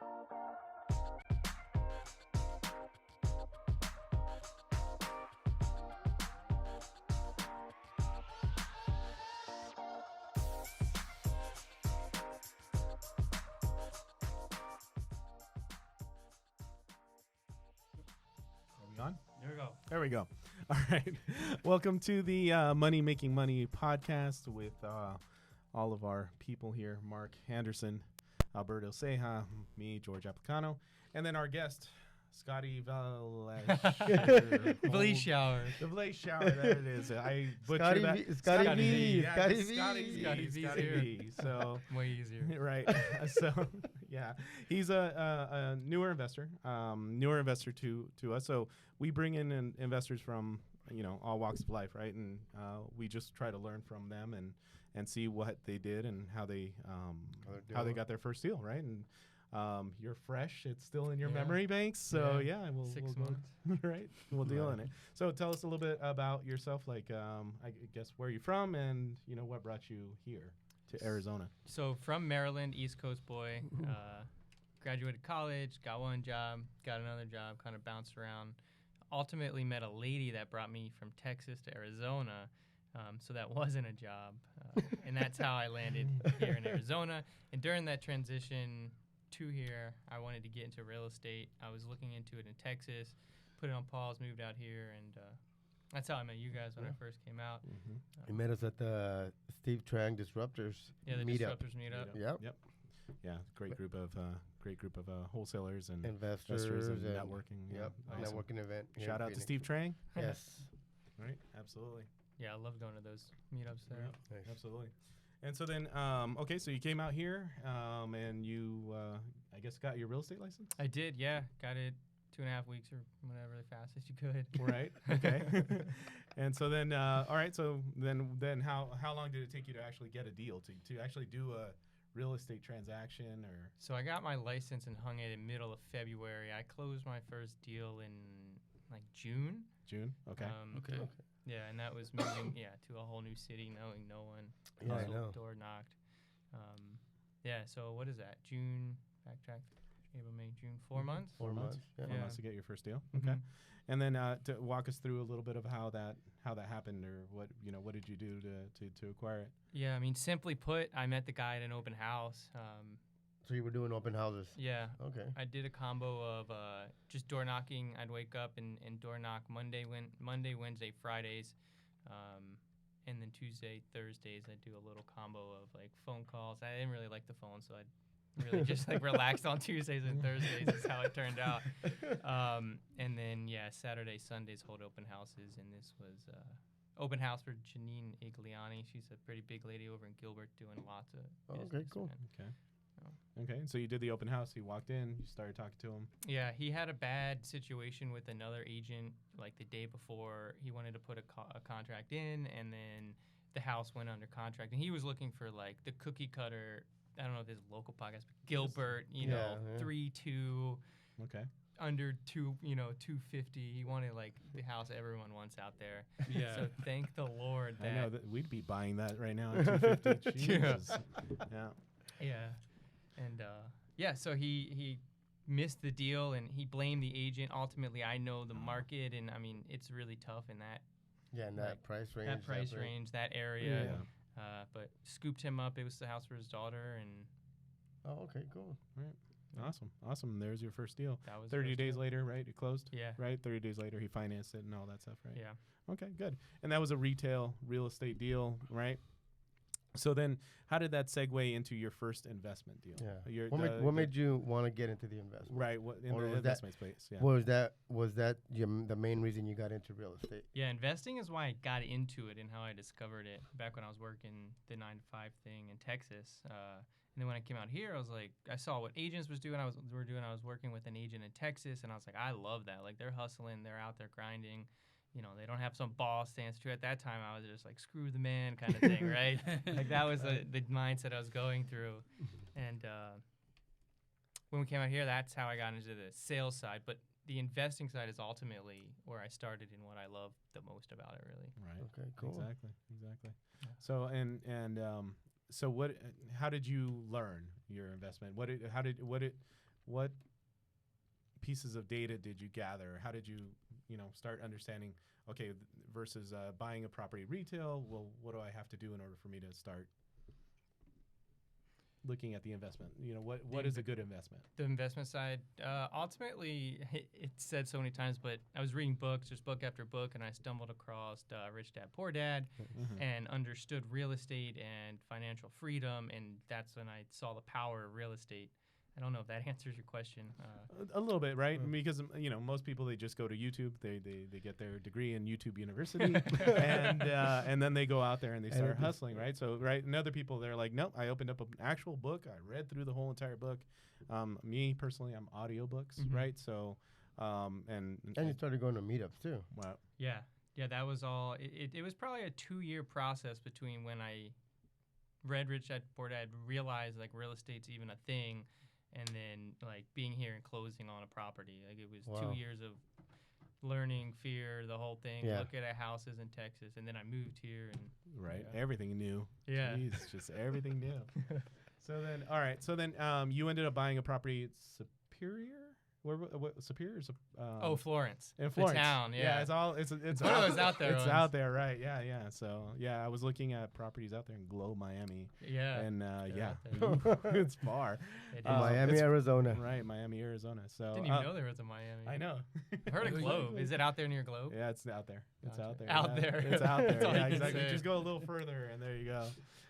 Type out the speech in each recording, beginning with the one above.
On? There we go. There we go. All right. Welcome to the Money Making Money podcast with all of our people here. Mark Anderson, Alberto Ceja, me, George Applicano, and then our guest, Scotty Vleeschouwer. The Vleeschouwer. There it is. I butchered that. Scotty V. Yeah, Scotty Scotty V. V. So Way easier. right. So yeah, he's a newer investor to us. So we bring in investors from all walks of life, right? And we just try to learn from them and see what they did and how they got their first deal, right? And you're fresh; it's still in your memory banks. So we'll 6 go, months. right? We'll deal in it. So tell us a little bit about yourself, like I guess where you're from and what brought you here to Arizona. So from Maryland, East Coast boy, graduated college, got one job, got another job, kind of bounced around. Ultimately met a lady that brought me from Texas to Arizona. So that wasn't a job. And that's how I landed here in Arizona. And during that transition to here, I wanted to get into real estate. I was looking into it in Texas, put it on pause, moved out here, and that's how I met you guys when I first came out. Mm-hmm. You met us at the Steve Trang Disruptors meetup. Disruptors meetup. Yep. Yeah, great group of wholesalers and investors and networking. Yep, awesome. networking event. Shout out to Steve Trang. Yes. Right, absolutely. Yeah, I love going to those meetups there. Yeah, nice. Absolutely. And so then, okay, so you came out here and you, I guess, got your real estate license? I did, yeah. Got it 2.5 weeks or whatever, the fastest you could. Right, okay. And so then, all right, so then how long did it take you to actually get a deal, to actually do a real estate transaction? Or So I got my license and hung it in middle of February. I closed my first deal in like June. June, okay. Okay. Yeah, and that was moving to a whole new city, knowing no one. Yeah, I know. Door knocked. So what is that? June, backtrack, April, May, June, 4 months? 4 months. Yeah. 4 months to get your first deal. Mm-hmm. Okay. And then to walk us through a little bit of how that happened, or what did you do to acquire it? Yeah, I mean, simply put, I met the guy at an open house. So you were doing open houses? Yeah. Okay. I did a combo of just door knocking. I'd wake up and door knock Monday, Wednesday, Fridays. And then Tuesday, Thursdays, I'd do a little combo of like phone calls. I didn't really like the phone, so I'd really just like relaxed on Tuesdays and Thursdays is how it turned out. And then, Saturday, Sundays, hold open houses. And this was open house for Janine Igliani. She's a pretty big lady over in Gilbert doing lots of business. Okay, cool. Okay. Okay, so you did the open house. You walked in. You started talking to him. Yeah, he had a bad situation with another agent. Like the day before, he wanted to put a contract in, and then the house went under contract. And he was looking for like the cookie cutter. I don't know if it's a local podcast, but Gilbert, 3-2. Okay. Under 250. He wanted like the house everyone wants out there. Yeah. So thank the Lord that. I know that we'd be buying that right now at 250. Jesus. Yeah. Yeah. And so he missed the deal and he blamed the agent. Ultimately, I know the market, and I mean it's really tough in that. Yeah, in that price range. That price range, that area. Yeah. But scooped him up. It was the house for his daughter, and. Oh, okay, cool. Right. Awesome. There's your first deal. That was 30 days later, right? It closed? Yeah. Right? 30 days later, he financed it and all that stuff, right? Yeah. Okay, good. And that was a retail real estate deal, right? So then how did that segue into your first investment deal? Yeah. What made you want to get into the investment? Right, in the investment space, yeah. Was that the main reason you got into real estate? Yeah, investing is why I got into it and how I discovered it back when I was working the 9-to-5 thing in Texas. And then when I came out here, I was like, I saw what agents were doing. I was working with an agent in Texas, and I was like, I love that. Like, they're hustling, they're out there grinding. They don't have some boss to answer to. At that time, I was just like, screw the man kind of thing, right? Like, that was the mindset I was going through. And when we came out here, that's how I got into the sales side. But the investing side is ultimately where I started and what I love the most about it, really. Right. Okay, cool. Exactly. Yeah. So, how did you learn your investment? what pieces of data did you gather? How did you, start understanding, okay, versus buying a property retail, well, what do I have to do in order for me to start looking at the investment? What is a good investment? The investment side, ultimately, it's said so many times, but I was reading books, just book after book, and I stumbled across Rich Dad, Poor Dad, and understood real estate and financial freedom, and that's when I saw the power of real estate. I don't know if that answers your question. A little bit, right? Because most people, they just go to YouTube. They get their degree in YouTube University, and then they go out there and they start hustling, right? So, right, and other people, they're like, nope, I opened up an actual book. I read through the whole entire book. Me personally, I'm audiobooks, right? So, and you started going to meetups too. Wow. Yeah, that was all. It was probably a 2-year process between when I read Rich Dad Poor Dad, realized like real estate's even a thing, and then like being here and closing on a property. Like it was 2 years of learning, fear, the whole thing. Look at houses in Texas, and then I moved here and everything new. Yeah, jeez, just everything new. So then, all right. So then, you ended up buying a property at Superior. What Superior is? Florence. In Florence, the town. Yeah, it's all it's it's out there. It's out there, right? Yeah. So I was looking at properties out there in Glow, Miami. Yeah, and it's far. It Miami, Arizona. Right, Miami, Arizona. So didn't even know there was a Miami. I know. I heard of Globe. Is it out there near Globe? Yeah, it's out there. It's Gotcha. out there. Out there. It's out there. That's all Yeah, you can exactly. say. Just go a little further, and there you go.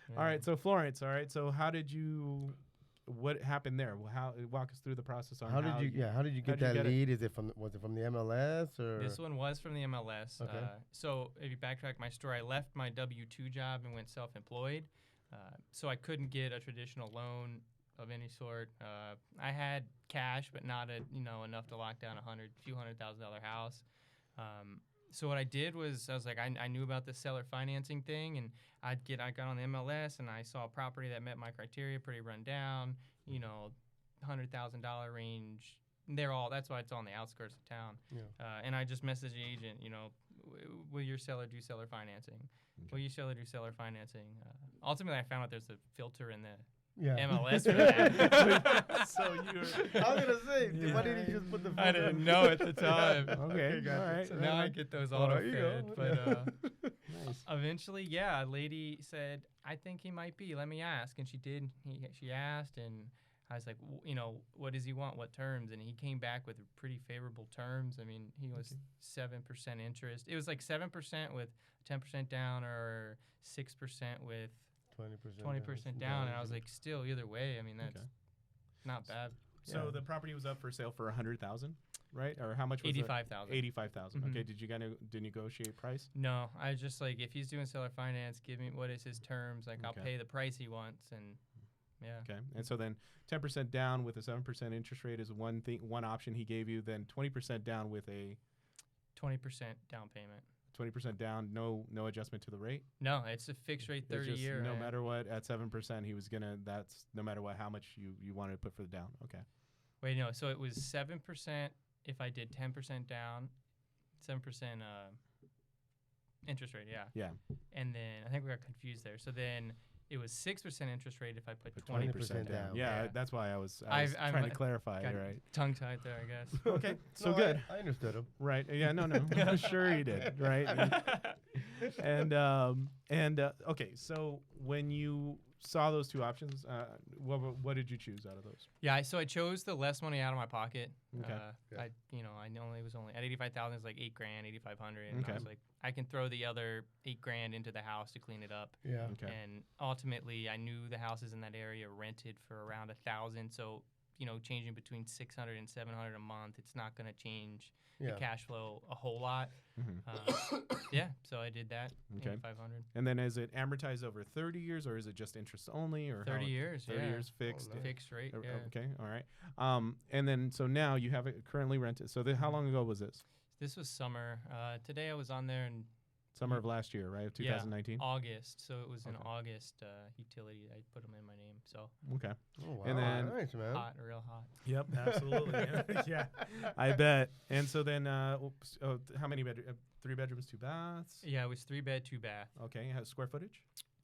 Yeah. All right. So Florence. All right. So how did you? What happened there? How walk us through the process on how did you get that lead? Was it from the MLS or? This one was from the MLS. Okay. So if you backtrack my story, I left my W-2 job and went self-employed. So I couldn't get a traditional loan of any sort. I had cash, but not enough to lock down a few $100,000 house. So what I did was I was like, I knew about the seller financing thing, and I got on the MLS and I saw a property that met my criteria, pretty run down, $100,000 range. That's why it's on the outskirts of town. Yeah. And I just messaged the agent, will your seller do seller financing? Okay. Will your seller do seller financing? Ultimately, I found out there's a filter in the Yeah. MLS for that. So you were. I was gonna say, why didn't you just put the? I didn't know at the time. Okay, gotcha. all right. So now I get those Well, there you auto-fed. go. But Nice. eventually, a lady said, I think he might be. Let me ask. And she did. She asked, and I was like, what does he want? What terms? And he came back with pretty favorable terms. I mean, he was 7% interest. It was like 7% with 10% down or 6% with 20% down. And I was like, still, either way, I mean, that's not bad. So the property was up for sale for $100,000, right? Or how much was it? $85,000. $85,000. Okay. Did you negotiate price? No, I just like, if he's doing seller finance, give me what is his terms. Like, I'll pay the price he wants, and Okay. And so then 10% down with a 7% interest rate is one option he gave you. Then 20% down with a 20% down payment. 20% down, no adjustment to the rate. No, it's a fixed rate, 30-year. No matter what, at 7%, he was gonna. That's no matter what, how much you wanted to put for the down. Okay. Wait, no. So it was 7% if I did 10% down, 7% interest rate. Yeah. Yeah. And then I think we got confused there. So then it was 6% interest rate if I put 20% down. Yeah, Yeah. that's why I was I'm trying to clarify. got Right. tongue tied there, I guess. Okay. So No, good. I understood him. Right. Yeah. No. I'm sure he did. Right. And okay. So when you saw those two options, what did you choose out of those? Yeah, so I chose the less money out of my pocket. Okay. I was only at 85,000 is like $8,000, 8,500, and Okay. I was like, I can throw the other $8,000 into the house to clean it up. Yeah. Okay. And ultimately, I knew the houses in that area rented for around $1,000. So, changing between $600 and $700 a month, it's not going to change the cash flow a whole lot. So I did that. Okay. 500. And then is it amortized over 30 years or is it just interest only or 30 years. 30 years fixed. Oh, nice. Fixed rate. Yeah. Okay. All right. And then so now you have it currently rented. So how long ago was this? This was summer. Today I was on there in Summer of last year, right? Of 2019. August. So it was an Okay. August utility. I put them in my name. So Okay. Oh, wow. And then- nice, man. hot, real hot. Yep. Absolutely. Yeah. I bet. And so then, how many bedrooms? 3 bedrooms, 2 baths. Yeah, it was 3 bed, 2 bath, Okay. Square footage?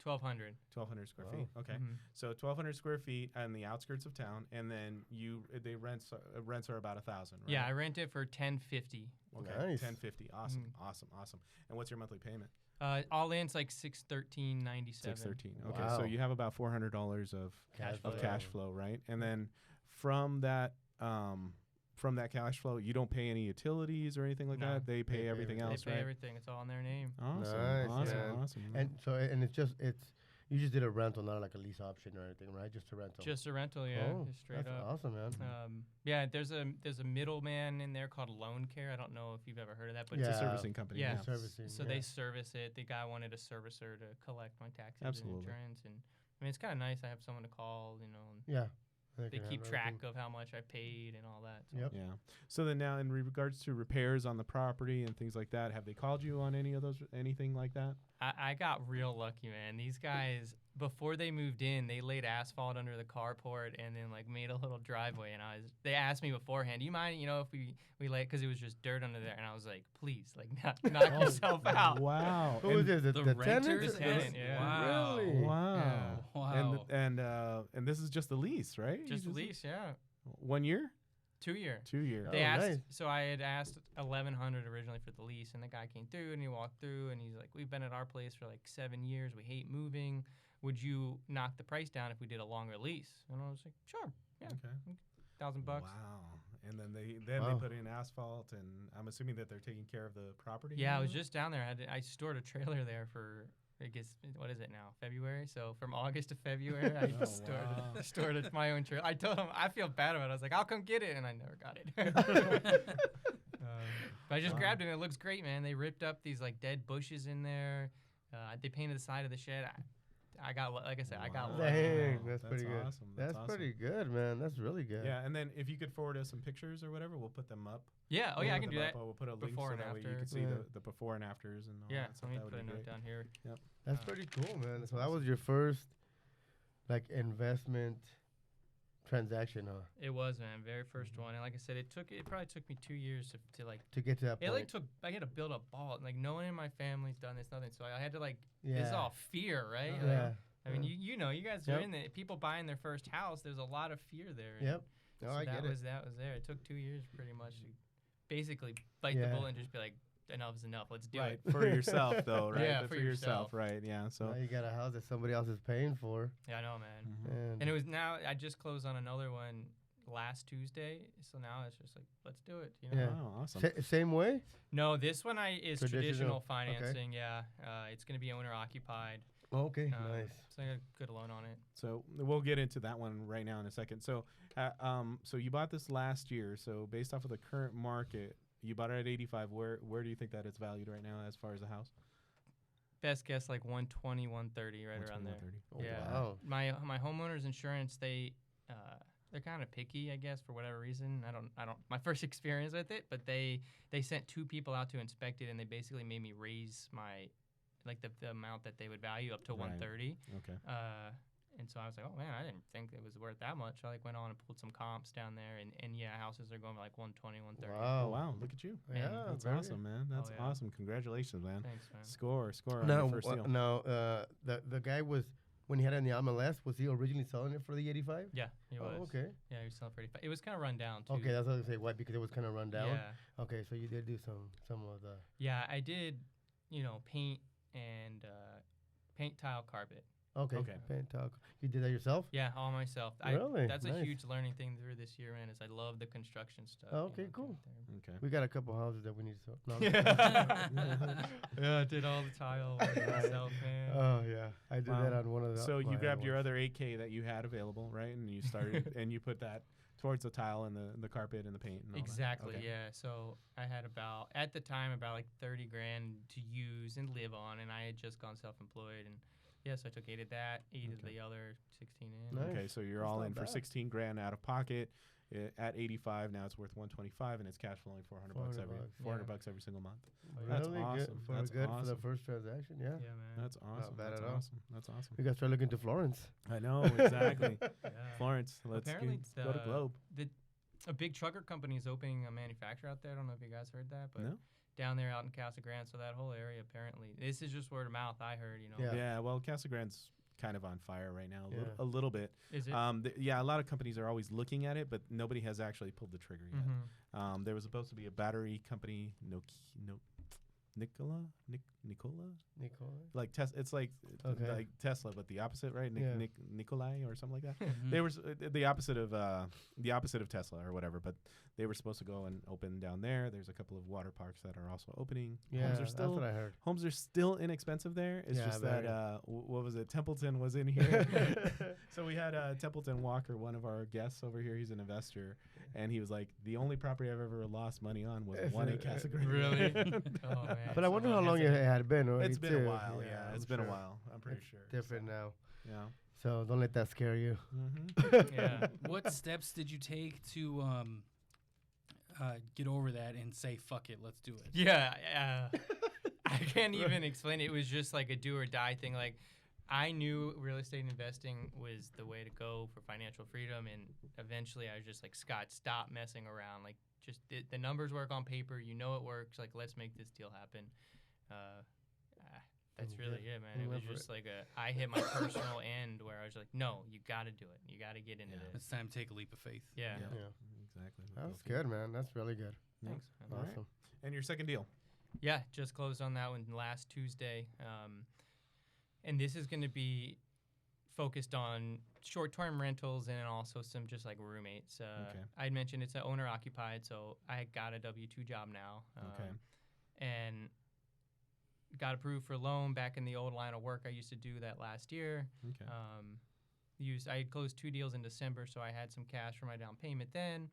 1,200. 1,200 square Wow. feet. Okay. So 1,200 square feet on the outskirts of town, and then rents are about 1,000, right? Yeah, I rent it for $10.50. Okay. Nice. 1050. Awesome. Awesome. And what's your monthly payment? All in, it's like $613.97. 613. Okay. Wow. So you have about $400 of cash flow, right? And then from that cash flow, you don't pay any utilities or anything like No. that. They pay everything else, They pay right? everything. It's all in their name. Awesome. Nice, Awesome. And so, and you just did a rental, not like a lease option or anything, right? Just a rental. Just a rental, yeah, Oh, just straight that's up. awesome, man. Yeah, there's a middleman in there called Loan Care. I don't know if you've ever heard of that, but It's a Yeah. servicing company. Yeah. Servicing. so they service it. The guy wanted a servicer to collect my taxes Absolutely. and insurance, and I mean it's kind of nice. I have someone to call, and Yeah. they keep track of how much I paid and all that. So. Yep. Yeah. So then now, in regards to repairs on the property and things like that, have they called you on anything like that? I got real lucky, man. These guys, before they moved in, they laid asphalt under the carport and then like made a little driveway. And they asked me beforehand, do you mind, if we lay, because it was just dirt under there. And I was like, please, like knock yourself out. Wow. Who is this? The tenant? The tenant, yeah. Wow. Really? Wow. Yeah. Wow. And this is just the lease, right? Just lease, yeah. 1 year? 2 year. 2 year. Oh, They asked, nice. so I had asked $1,100 originally for the lease, and the guy came through and he walked through and he's like, we've been at our place for like 7 years. We hate moving. Would you knock the price down if we did a longer lease? And I was like, sure. Yeah. Okay. $1,000. Wow. And then they put in asphalt, and I'm assuming that they're taking care of the property. Yeah, I was now? just down there. I stored a trailer there for, I guess, what is it now? February? So from August to February, I Oh, stored my own trailer. I told him, I feel bad about it. I was like, I'll come get it. And I never got it. But I just Wow. grabbed it, and it looks great, man. They ripped up these like dead bushes in there. They painted the side of the shed. I got, like I said, I got Wow. lucky. Dang, that's pretty good. Awesome. That's awesome. pretty good, man. That's really good. Yeah, and then if you could forward us some pictures or whatever, we'll put them up. Yeah, oh We'll yeah, I put can them do up, that. We'll put a link Before so and that way you after. can see Yeah. the before and afters and all Yeah, that stuff. let me That would put a be note great. down here. That's pretty cool, man. So that was your first, like, investment transaction, huh? It was, man, very first one. And like I said, it probably took me 2 years to like. To get to that It point. I had to build a ball. Like no one in my family's done this, nothing. So I had to like. Yeah. This is all fear, right? Like, Yeah. I mean, you guys are Yep. in it. People buying their first house, there's a lot of fear there. and Yep. No, so I get it. that was there. It took 2 years pretty much to basically bite the Yeah. bullet and just be like, enough is enough. Let's do Right, it. for yourself though, right? Yeah, for for yourself, yourself. right? Yeah. So. Now you got a house that somebody else is paying for. Yeah, I know, man. Mhm. And it was now I just closed on another one last Tuesday, so now it's just like let's do it. You know? Yeah. Wow, awesome. Same way? No, this one is Traditional, traditional okay. financing. Yeah, it's gonna be owner occupied. Oh, okay, nice. So I got a good loan on it. So we'll get into that one right now in a second. So, so you bought this last year. So based off of the current market, you bought it at 85. Where do you think that it's valued right now as far as the house? Best guess like 120, 130, right around there. 130. Oh, Yeah. wow. My homeowner's insurance, they're kind of picky, I guess, for whatever reason. I don't. My first experience with it, but they sent 2 people out to inspect it, and they basically made me raise my, like the amount that they would value up to Right. 130. Okay. And so I was like, oh man, I didn't think it was worth that much. I like went on and pulled some comps down there, and yeah, houses are going for like 120, 130. Wow. Oh wow! Look at you. Yeah, That's very awesome, man. That's yeah. awesome. Congratulations, man. Thanks, man. Score on Now, your first deal. the guy was, when he had it in the MLS, was he originally selling it for the 85? Yeah, he was. Oh, okay. Yeah, he was selling for 85. It was kind of run down too. Okay, that's what I was going to say. Why? Because it was kind of run down? Yeah. Okay, so you did do some of the... Yeah, I did, paint and paint tile carpet. Okay. Okay. Paint talk. You did that yourself? Yeah, all myself. Really? That's a Nice. huge learning thing through this year, man. Is I love the construction stuff. Oh, okay, cool. Okay. We got a couple houses that we need to... No, Yeah, I did all the tile work myself, man. Oh, yeah. I did Wow. that on one of the... So you my grabbed your ones. other 8K that you had available, right? And you started and you put that towards the tile and the carpet and the paint. And all that. Exactly, Okay. yeah. So I had at the time, about like 30 grand to use and live on, and I had just gone self-employed, and yes, I took 8 of that, 8 of Okay. the other 16 in. Nice. Okay, so you're That's all not in for bad. 16 grand out of pocket. At 85 now, it's worth 125, and it's cash flowing 400 bucks 400 bucks every single month. Oh, yeah. That's Really awesome. Good for, That's good for the awesome. first transaction, yeah. Yeah, man. That's awesome. bad That's at all. awesome. That's awesome. We got to start looking to Florence. I know exactly. Yeah. Florence, let's Apparently go to Globe. A big trucker company is opening a manufacturer out there. I don't know if you guys heard that, but No? down there out in Casa Grande. So that whole area, apparently, this is just word of mouth. I heard, Yeah. Yeah, well, Casa Grande's kind of on fire right now, Yeah. a little bit. Is it? Yeah, a lot of companies are always looking at it, but nobody has actually pulled the trigger yet. Mhm. There was supposed to be a battery company, Nikola, like Tesla. It's like like Tesla, but the opposite, right? Nikolai or something like that. Mhm. They were the opposite of Tesla or whatever, but they were supposed to go and open down there. There's a couple of water parks that are also opening. Yeah, Homes are that's still what I heard. homes are still inexpensive there. It's Yeah, just very. that what was it? Templeton was in here, so we had Templeton Walker, one of our guests over here. He's an investor, and he was like, the only property I've ever lost money on was one in Casa Grande. Really? Oh, man. But I wonder how long it had been. Already It's been a too. while. Yeah, it's I'm been a sure. while. I'm pretty It's sure. different now. Yeah. So don't let that scare you. Mm-hmm. Yeah. What steps did you take to get over that and say, fuck it, let's do it? Yeah. I can't even explain it. It was just like a do or die thing. Like, I knew real estate investing was the way to go for financial freedom, and eventually I was just like, Scott, stop messing around. Like, just the numbers work on paper. You know it works. Like, let's make this deal happen. That's really it, man. It was just like I hit my personal end where I was like, no, you got to do it. You got to get into this. It's time to take a leap of faith. Yeah. Exactly. That's good, man. That's really good. Thanks. man. All right. Awesome. And your second deal. Yeah, just closed on that one last Tuesday. And this is going to be focused on short-term rentals and also some just like roommates. Okay. I'd mentioned it's an owner-occupied, so I got a W-2 job now. Okay. And got approved for a loan back in the old line of work I used to do that last year. Okay. I had closed 2 deals in December, so I had some cash for my down payment then.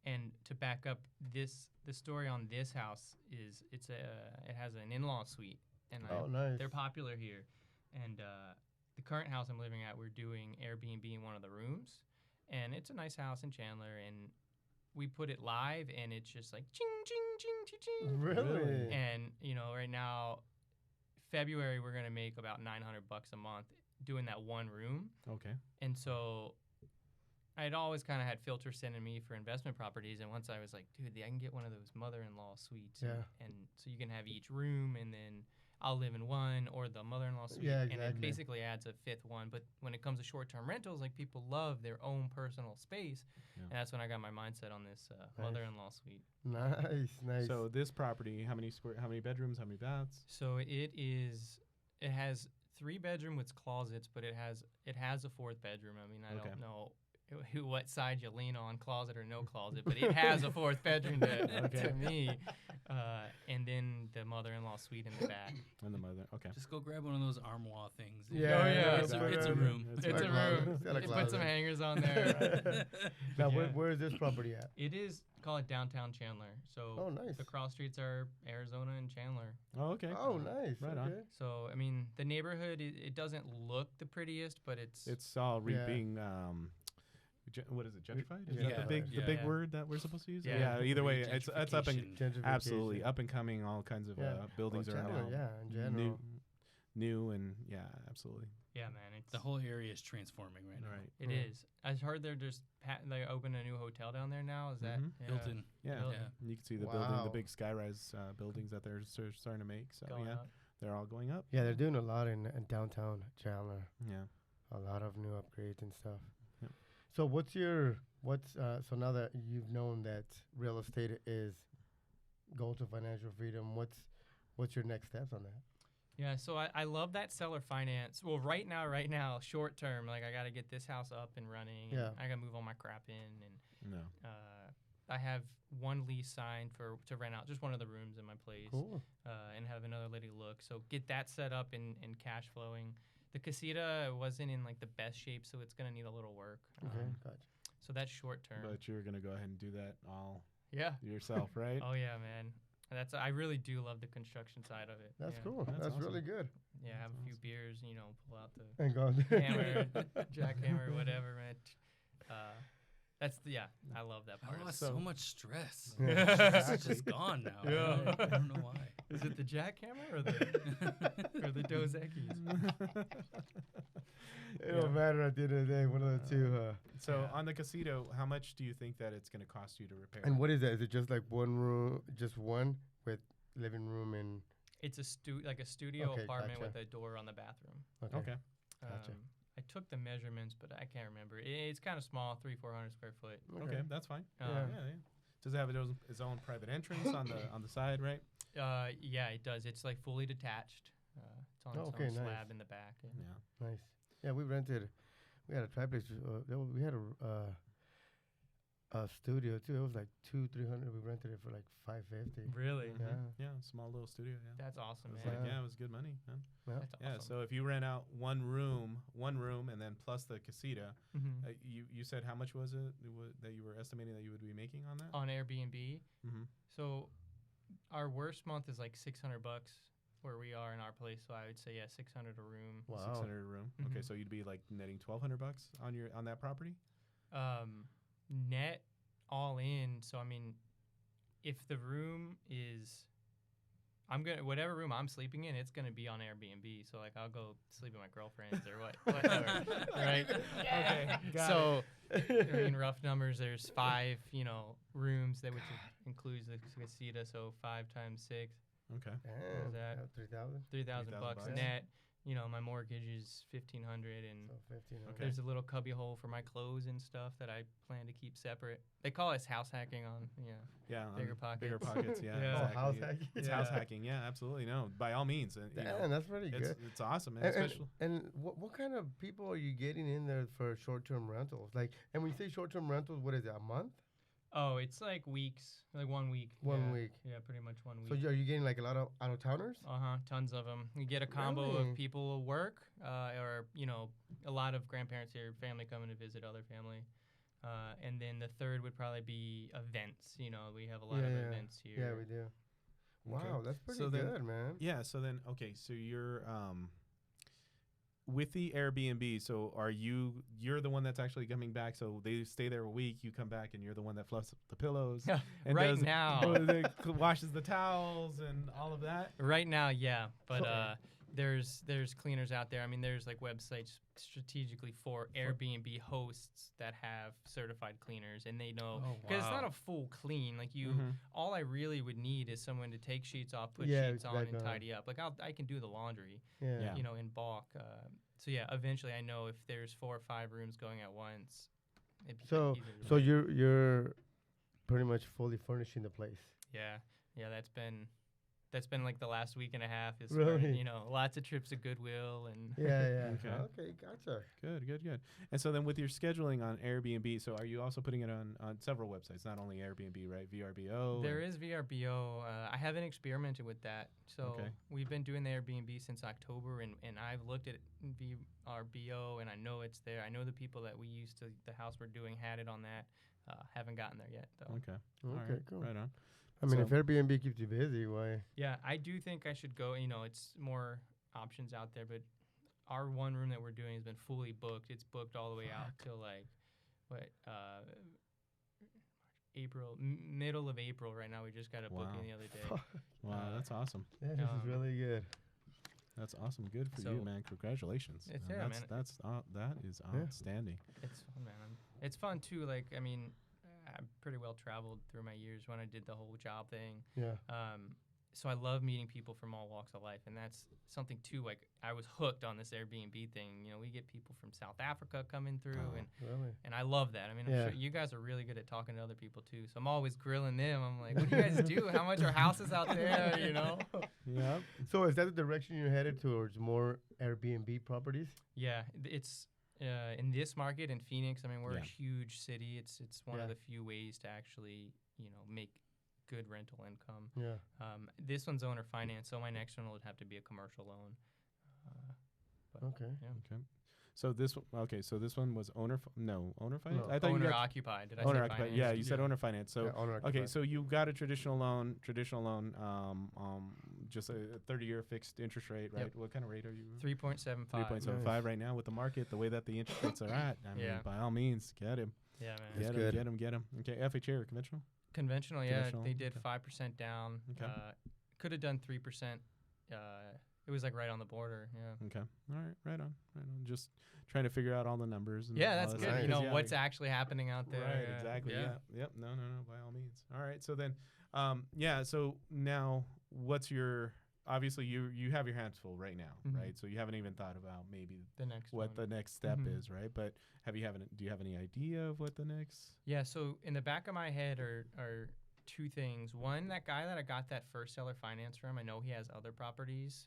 And to back up, the story on this house is it has an in-law suite, and Nice. they're popular here. And the current house I'm living at, we're doing Airbnb in one of the rooms, and it's a nice house in Chandler. And we put it live, and it's just like ching ching ching ching ching. Really? And right now, February we're gonna make about $900 a month doing that one room. Okay. And so I'd always kind of had filters sending me for investment properties. And once I was like, dude, I can get one of those mother-in-law suites. Yeah. And so you can have each room, and then I'll live in one, or the mother-in-law suite. Yeah, And it exactly. basically adds a fifth one. But when it comes to short-term rentals, like, people love their own personal space. Yeah. And that's when I got my mindset on this mother-in-law suite. Nice. So this property, how many bedrooms, how many baths? So it has 3 bedroom with closets, but it has a 4th bedroom. I mean, I Okay. don't know what side you lean on, closet or no closet, but it has a 4th bedroom to me. And then the mother-in-law suite in the back. And the mother. Okay. Just go grab one of those armoire things. Yeah, Oh, yeah. It's a room. It's got a closet. room. It's got a Put some closet. hangers on there. Now, Yeah. where is this property at? It is, call it downtown Chandler. So Oh, nice. the cross streets are Arizona and Chandler. Oh, okay. Oh, nice. Right on. Okay. So, I mean, the neighborhood, it doesn't look the prettiest, but It's all Yeah. being what is it? Gentrified? Is Yeah. that the Yeah. big Yeah. word that we're supposed to use? Yeah. Either way, it's up and Gentrification. absolutely up and coming. All kinds of Yeah. buildings are Chandler, now yeah, in general. new and absolutely. yeah, man. It's The whole area is transforming right now. Right. It is. I heard they're just they opened a new hotel down there now. Is that Mhm. yeah, Hilton. Yeah. Hilton. You can see the Wow. the big skyrise buildings that they're starting to make. So going yeah, up? they're all going up. Yeah, they're doing a lot in downtown Chandler. Yeah. A lot of new upgrades and stuff. Yep. So so now that you've known that real estate is goal to financial freedom, what's your next steps on that? Yeah, so I love that seller finance. Well, right now, short term, like, I got to get this house up and running. And Yeah. I got to move all my crap in, and No. I have one lease signed to rent out just one of the rooms in my place. Cool. And have another lady look. So get that set up and cash flowing. The casita wasn't in like the best shape, so it's gonna need a little work. Okay, gotcha. So that's short term. But you're gonna go ahead and do that all Yeah. yourself, right? Oh yeah, man. I really do love the construction side of it. That's yeah. cool. That's That's awesome. really good. Yeah, have That's a few awesome. beers, pull out the And go hammer, jackhammer, whatever, man. I love that part. I of lost it. so much stress. Yeah. It's just gone now. Yeah. I don't know why. Is it the jackhammer or the Dos Equis? It don't matter at the end of the day. One of the two. So Yeah. on the casino, how much do you think that it's going to cost you to repair? And what is that? Is it just like one room, just one with living room and? It's a studio Okay, apartment gotcha. with a door on the bathroom. Okay. Gotcha. I took the measurements, but I can't remember. It's kind of small, 300-400 square foot. Okay, that's fine. Yeah. Yeah. Does it have its own private entrance on the side, right? Yeah, it does. It's like fully detached. It's on its Okay, own nice. slab in the back. Yeah. Yeah. Nice. Yeah, we had a triplex. We had a studio too. It was like 200-300. We rented it for like $550. Really? Mhm. Yeah. Yeah, small little studio. Yeah. That's awesome, It was man. like, Yeah. it was good money. Man. Yeah. That's Yeah. awesome. So if you rent out one room, and then plus the casita, Mhm. you said how much was it that you were estimating that you would be making on that? On Airbnb, Mm-hmm. so our worst month is like $600 where we are in our place. So I would say 600 a room. Wow. 600 a room. Okay, Mhm. so you'd be like netting $1,200 on that property. Net all in. So I mean, if the room is, whatever room I'm sleeping in, it's gonna be on Airbnb. So like I'll go sleep with my girlfriends or whatever, right? Okay, got So I mean, rough numbers. There's 5, rooms which includes the casita. So 5 times 6, Okay. Damn. that? 3,000. $3,000 bucks. net. My mortgage is $1,500, and So 1,500. Okay. there's a little cubby hole for my clothes and stuff that I plan to keep separate. They call us house hacking on, Yeah. Bigger Bigger pockets. pockets. Yeah. Yeah. Oh, Exactly. house hacking. It's Yeah. house hacking. Yeah, absolutely. No, by all means. Damn, that's pretty good. It's awesome, man. And, Especially. what kind of people are you getting in there for short-term rentals? Like, and when you say short-term rentals, what is it? A month? Oh, it's like weeks, like 1 week. 1 yeah. week. Yeah, pretty much 1 week. So are you getting like a lot of out-of-towners? Tons of them. You get a combo Really? of people who work, or a lot of grandparents here, family coming to visit other family, and then the third would probably be events. We have a lot of events here. Yeah, we do. Wow, that's pretty So then- good, man. Yeah. So then, okay. So you're with the Airbnb. So you're the one that's actually coming back. So they stay there a week. You come back, and you're the one that fluffs the pillows. And Right does- now. washes the towels and all of that. Right now, yeah, but So- there's cleaners out there. I mean, there's like websites strategically for Airbnb hosts that have certified cleaners, and they know Oh, because it's not wow. a full clean. Like Mhm. all I really would need is someone to take sheets off, put Yeah, sheets on, back and on. tidy up. Like I can do the laundry, Yeah. Yeah. in bulk. So yeah, eventually I know if there's 4 or 5 rooms going at once. It'd be So easier to so manage. you're pretty much fully furnishing the place. Yeah, that's been like the last week and a half. Is Really? lots of trips to Goodwill and Yeah. Okay. Okay, gotcha. Good. And so then with your scheduling on Airbnb, so are you also putting it on several websites, not only Airbnb, right? VRBO. There is VRBO. I haven't experimented with that. So Okay. we've been doing the Airbnb since October, and I've looked at VRBO, and I know it's there. I know the people that the house we're doing had it on that. Haven't gotten there yet, though. Okay. Okay, Alright, cool. Right on. I mean, So- if Airbnb keeps you busy, why? Yeah, I do think I should go. It's more options out there, but our one room that we're doing has been fully booked. It's booked all the way out till like middle of April right now. We just got a Wow. booking the other day. Wow, that's awesome. That is really good. That's awesome. Good for So- you, man. Congratulations. It's- Man, yeah, that's man. that is Yeah. outstanding. It's fun, man. It's fun too. Like, I mean, I'm pretty well traveled through my years when I did the whole job thing. Yeah. So I love meeting people from all walks of life, and that's something too. Like, I was hooked on this Airbnb thing. We get people from South Africa coming through, Oh. Really? and I love that. I mean, I'm Yeah. sure you guys are really good at talking to other people too. So I'm always grilling them. I'm like, what do you guys do? How much are houses out there? Yep. So is that the direction you're headed towards, more Airbnb properties? Yeah, it's in this market in Phoenix. I mean, we're Yeah. a huge city. It's one Yeah. of the few ways to actually make good rental income. Yeah. This one's owner finance, so my next one would have to be a commercial loan. Okay. Okay. So this one was owner finance. No. I thought you Owner got occupied. Did I owner say occupied. finance? Yeah, you said owner finance. So Yeah, owner okay, occupied. so you got a traditional loan, just a 30-year fixed interest rate, right? Yep. What kind of rate are you? 3.75. 3.75 right now with the market, the way that the interest rates are at. I mean, Yeah. by all means, get him. Yeah, man. That's Get good. them, get them. Okay, FHA or conventional? Conventional, yeah. Conventional, They did okay. 5% down. Okay. Could have done 3%. It was like right on the border. Yeah. Okay. All right. Right on. Right on. Just trying to figure out all the numbers. And Yeah, all that's that good. stuff, You 'cause, know yeah, what's like- actually happening out there. Right. yeah. Exactly. Yeah. Yeah. Yep. No. By all means. All right. So then, yeah. So now, what's your? Obviously, you have your hands full right now, Mhm. right? So you haven't even thought about maybe The next what one. the next step Mhm. is, right? But do you have any idea of what the next? Yeah, so in the back of my head are two things. One, that guy that I got that first seller finance from, I know he has other properties,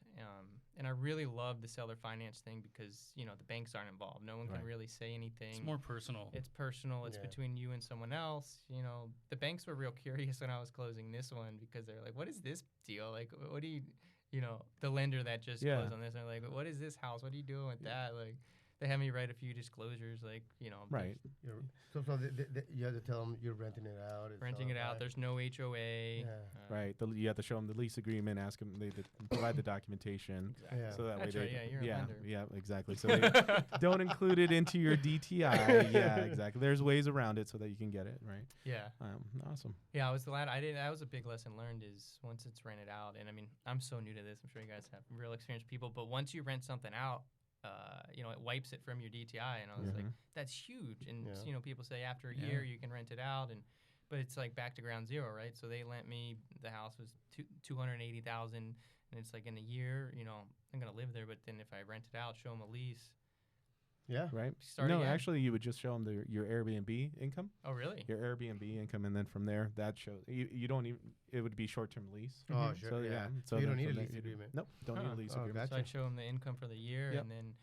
and I really love the seller finance thing because the banks aren't involved. No one Right. can really say anything. It's more personal. It's personal. It's Yeah. between you and someone else. The banks were real curious when I was closing this one because they're like, "What is this deal? Like, what do you?" The lender that just Yeah. closed on this, and they're like, "What is this house? What are you doing with that?" Like, they had me write a few disclosures, like, Right. So you have to tell them you're renting it out. It's renting all it out. right. There's no HOA. Yeah. Right. You have to show them the lease agreement. Ask them. They provide the documentation. Exactly. Yeah. So that That's way right. they. Yeah, you're a yeah. lender. Yeah. Exactly. So they don't include it into your DTI. Yeah. Exactly. There's ways around it so that you can get it right. Yeah. Awesome. Yeah, I was glad I did. That was a big lesson learned is once it's rented out, and I mean, I'm so new to this. I'm sure you guys have real experienced people, but once you rent something out, it wipes it from your DTI, and I was like, Mhm. that's huge. And Yeah. people say after a Yeah. year you can rent it out, but it's like back to ground zero, right? So they lent me the house was 280,000, and it's like in a year, I'm gonna live there, but then if I rent it out, show them a lease, Yeah. Right. start No, again. actually, you would just show them your Airbnb income. Oh, really? Your Airbnb income, and then from there, that shows you don't even. It would be short-term lease. Oh, Mhm. sure. So yeah. So you then don't need a from there lease you do- agreement. Nope. Don't need Huh. a lease Oh, agreement. So I'd show them the income for the year, Yep. and then,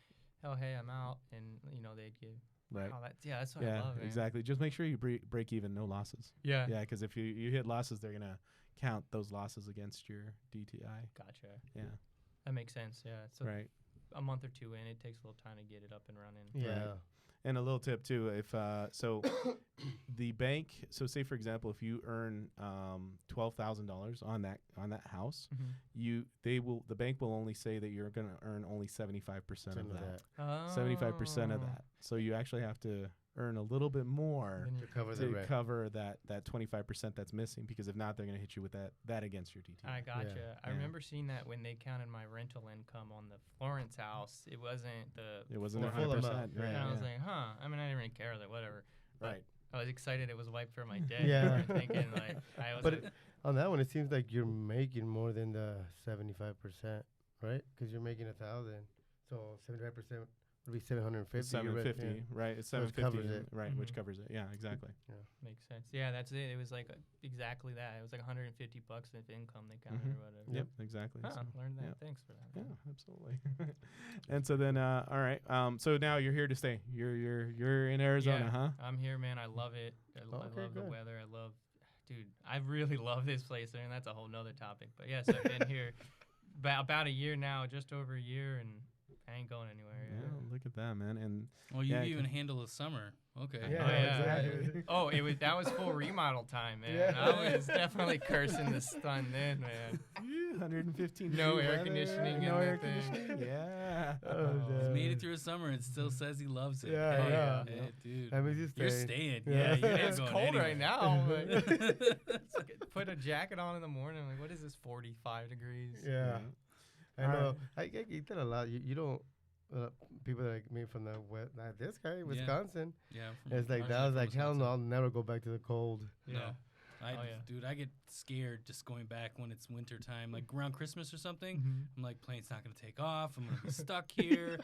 oh hey, I'm out, and they'd give. Right. Oh, that's what I Yeah. love, man. Exactly. Just make sure you break even, no losses. Yeah. Yeah, because if you hit losses, they're gonna count those losses against your DTI. Gotcha. Yeah. That makes sense. Yeah. So Right. a month or two in, it takes a little time to get it up and running. Yeah. And a little tip too, if so, the bank. So say for example, if you earn $12,000 on that house, the bank will only say that you're gonna earn only 75% of that. Oh. 75% of that. So you actually have to earn a little bit more Then To cover the to rent. cover that 25% that's missing, because if not, they're going to hit you with that against your DTI. I gotcha. I Yeah. remember seeing that when they counted my rental income on the Florence house. It wasn't It wasn't Full 100%. amount, Right. and I was Yeah. like, huh. I mean, I didn't really care. Like, whatever. Right. I was excited it was wiped from my debt. Yeah. Yeah. Thinking, like, I was. But on that one, it seems like you're making more than the 75%, right? Because you're making 1,000, so 75% would be 750. $750, right? It's Which 750, covers it. right? Which Mhm. covers it. Yeah, exactly. Makes sense. Yeah, that's it. It was like exactly that. It was like $150 of income they counted Mhm. or whatever. Yep, exactly. Huh, So, learned that. yeah. Thanks for that. yeah, man. absolutely. And so then, all right. So now you're here to stay. You're in Arizona, Yeah. huh? I'm here, man. I love it. I Okay, love the good. weather. Dude, I really love this place. I mean, that's a whole nother topic. But yes, I've been here about a year now, just over a year, and I ain't going anywhere. Yeah, Yeah. look at that, man. And Well, you Yeah, even 'cause- handle the summer. Okay. Yeah, Oh, yeah. exactly. Oh, that was full remodel time, man. Yeah. I was definitely cursing the sun then, man. 115. No degree air weather, conditioning in No the air thing. conditioning. Yeah. Oh, He's damn. made it through a summer and still says he loves it. Yeah, Hey, yeah. hey, dude. That means You're staying. staying. Yeah. Yeah, you're not It's going cold anywhere. right now. But put a jacket on in the morning. I'm like, what is this, 45 degrees? Yeah. I All know. I get that a lot. You don't. People like me from the west, like this guy, Wisconsin. Yeah. It's like that. I was like, hell no, I'll never go back to the cold. No. Yeah. Oh, yeah. Dude, I get scared just going back when it's winter time, like around Christmas or something. Mhm. I'm like, plane's not gonna take off. I'm gonna be stuck here.